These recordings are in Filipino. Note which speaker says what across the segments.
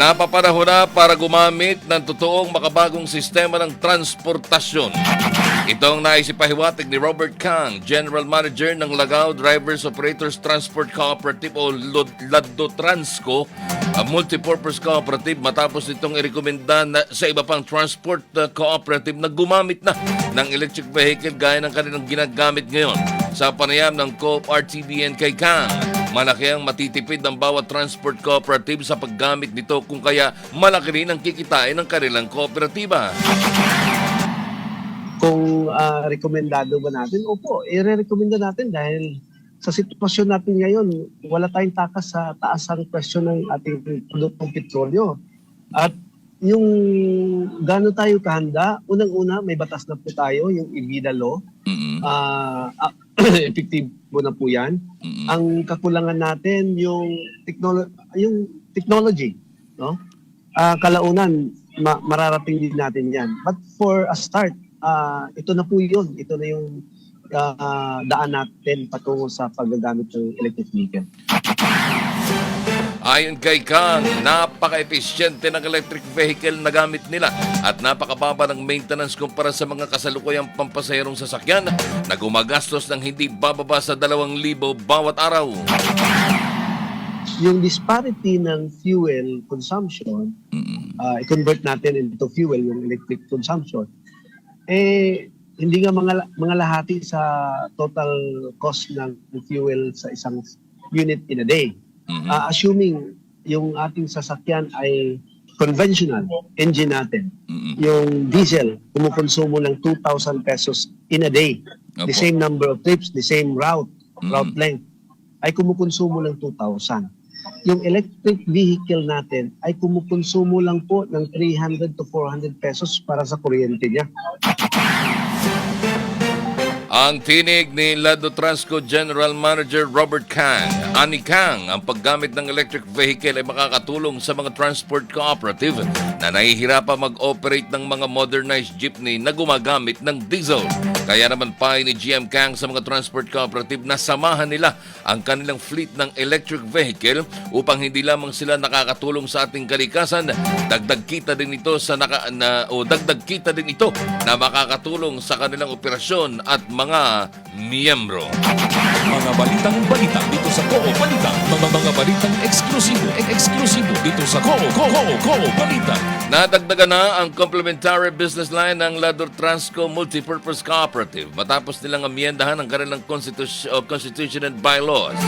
Speaker 1: Napapanahon na para gumamit ng totoong makabagong sistema ng transportasyon. Ito ang naisipahiwatig ni Robert Kang, General Manager ng Lagaw Drivers Operators Transport Cooperative o LADO Transco, a multipurpose cooperative matapos itong irekomenda sa iba pang transport cooperative na gumamit na ng electric vehicle gaya ng kanilang ginagamit ngayon. Sa panayam ng Coop RTBN kay Kang, malaki ang matitipid ng bawat transport cooperative sa paggamit nito kung kaya malaki rin ang kikitain ng kanilang kooperatiba.
Speaker 2: Kung rekomendado ba natin? Opo, i-rekomenda natin dahil sa sitwasyon natin ngayon, wala tayong takas sa taas ang presyo ng ating produktong petrolyo. At yung gaano tayo kahanda, unang-una may batas na po tayo, yung EBITDA law. Epektibo na po yan. Ang kakulangan natin yung technology, no? Kalaunan mararating din natin yan. But for a start, ito na po yun. Ito na yung daan natin patungo sa paggagamit ng electric vehicle.
Speaker 1: Ayon kay Kang, napaka-epesyente ng electric vehicle na gamit nila at napakababa ng maintenance kumpara sa mga kasalukuyang pampasaherong sasakyan na gumagastos ng hindi bababa sa 2,000 bawat araw.
Speaker 2: Yung disparity ng fuel consumption, i-convert natin into fuel, yung electric consumption, hindi nga mga lahati sa total cost ng fuel sa isang unit in a day. Assuming yung ating sasakyan ay conventional engine natin, yung diesel, kumukonsumo ng 2,000 pesos in a day. The same number of trips, the same route length, ay kumukonsumo ng 2,000. Yung electric vehicle natin ay kumukonsumo lang po ng 300 to 400 pesos para sa kuryente niya.
Speaker 1: Ang tinig ni LADO Transco General Manager Robert Kang, ani Kang, ang paggamit ng electric vehicle ay makakatulong sa mga transport cooperative na nahihirapan mag-operate ng mga modernized jeepney na gumagamit ng diesel. Kaya naman payo ni GM Kang sa mga transport cooperative na samahan nila ang kanilang fleet ng electric vehicle upang hindi lamang sila nakakatulong sa ating kalikasan, dagdag kita din ito na makakatulong sa kanilang operasyon at mga miyembro.
Speaker 3: Mga balitang balita dito sa Koo Balita. Mga balitang eksklusibo dito sa Koo Balita.
Speaker 1: Nadagdagan na ang complementary business line ng LADO Transco Multipurpose Cooperative matapos nilang amyendahan ang kanilang constitution and bylaws.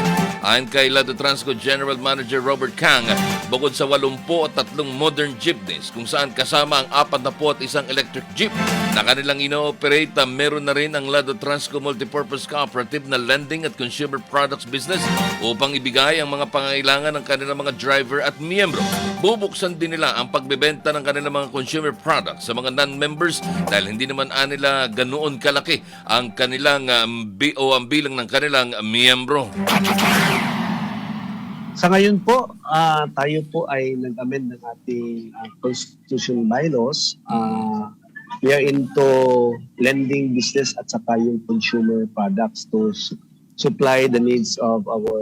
Speaker 1: Ayon kay LADO Transco General Manager Robert Kang, bukod sa 83 modern jeepneys kung saan kasama ang 41 electric jeep na kanilang ino-operate, meron na rin ang LADO Transco Multipurpose Cooperative na lending at consumer products business upang ibigay ang mga pangailangan ng kanilang mga driver at miyembro. Bubuksan din nila ang pagbebenta ng kanilang mga consumer products sa mga non-members dahil hindi naman nila ganoon kalaki ang kanilang ang bilang ng kanilang miyembro.
Speaker 2: Sa ngayon po, tayo po ay nag-amend ng ating constitution bylaws. We are into lending business at saka yung consumer products to supply the needs of our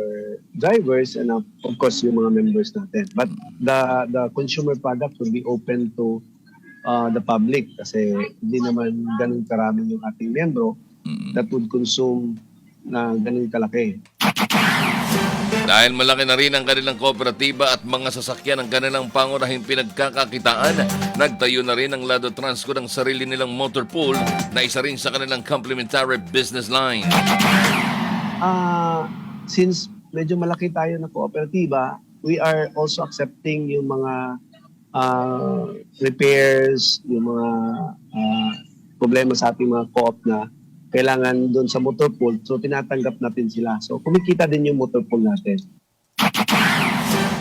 Speaker 2: drivers and of course yung mga members natin. But the consumer product will be open to the public kasi hindi naman ganun karami yung ating membro that would consume na ganun kalaki.
Speaker 1: Dahil malaki na rin ang kanilang kooperatiba at mga sasakyan ang kanilang pangunahing pinagkakakitaan, nagtayo na rin ang LADO Transco ng sarili nilang motor pool na isa rin sa kanilang complementary business line.
Speaker 2: Since medyo malaki tayo na kooperatiba, we are also accepting yung mga repairs, yung mga problema sa ating mga co-op na kailangan doon sa motor pool. So, tinatanggap natin sila. So, kumikita din yung motor pool natin.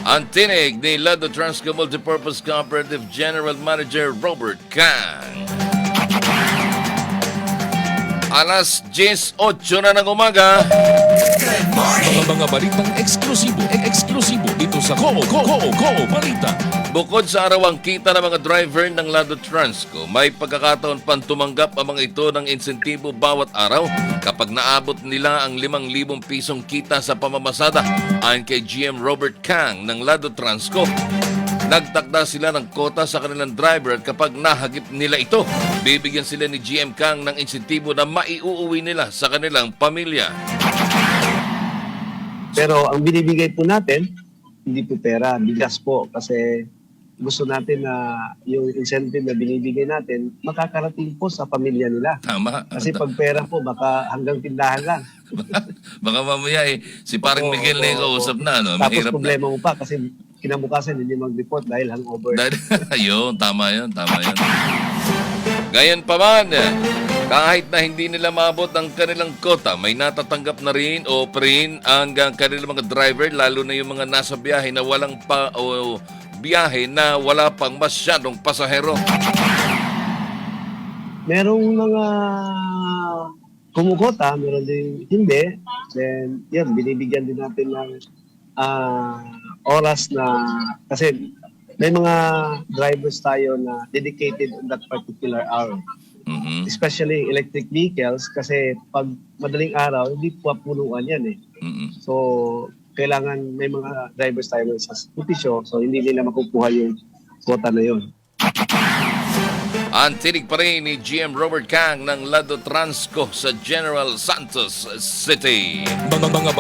Speaker 1: Ang tinig ni LADO Transco Multipurpose Cooperative General Manager Robert Kang. Alas 10:08 na ng umaga.
Speaker 3: Mga balitang eksklusibo dito sa Koo Balita.
Speaker 1: Bukod sa arawang kita ng mga driver ng LADO Transco, may pagkakataon pang tumanggap ang mga ito ng insentibo bawat araw kapag naabot nila ang 5,000 pisong kita sa pamamasada, ayon kay GM Robert Kang ng LADO Transco. Nagtakda sila ng kota sa kanilang driver at kapag nahagip nila ito, bibigyan sila ni GM Kang ng insentibo na maiuuwi nila sa kanilang pamilya.
Speaker 2: Pero ang binibigay po natin, hindi po pera, bigas po. Kasi gusto natin na yung incentive na binibigay natin, makakarating po sa pamilya nila.
Speaker 1: Tama.
Speaker 2: Kasi pag pera po, baka hanggang tindahan lang.
Speaker 1: Baka mamaya si paring
Speaker 2: Oo,
Speaker 1: Miguel na yung
Speaker 2: oo,
Speaker 1: kausap
Speaker 2: oo.
Speaker 1: na. No?
Speaker 2: Tapos
Speaker 1: Mahirap
Speaker 2: problema mo pa kasi kinabukasan hindi mag-report dahil hangover.
Speaker 1: Ayun, tama yun. Gayon pa man, kahit na hindi nila maabot ang kanilang kota, may natatanggap na rin o rin ang kanilang mga driver, lalo na yung mga nasa biyahe na walang biyahe na wala pang masyadong pasahero.
Speaker 2: Merong mga kumukota, meron din hindi. Then, yan, binibigyan din natin ng oras na, kasi may mga drivers tayo na dedicated on that particular hour.
Speaker 1: Mhm.
Speaker 2: Especially electric vehicles kasi pag madaling araw, hindi po punuan yan eh.
Speaker 1: Mhm.
Speaker 2: So, kailangan may mga drivers tayo sa opisyo, so hindi nila makukuha yung quota na yun.
Speaker 1: Ang tinig pa rin ni GM Robert Kang ng Lado Transco sa General Santos City.
Speaker 3: Mga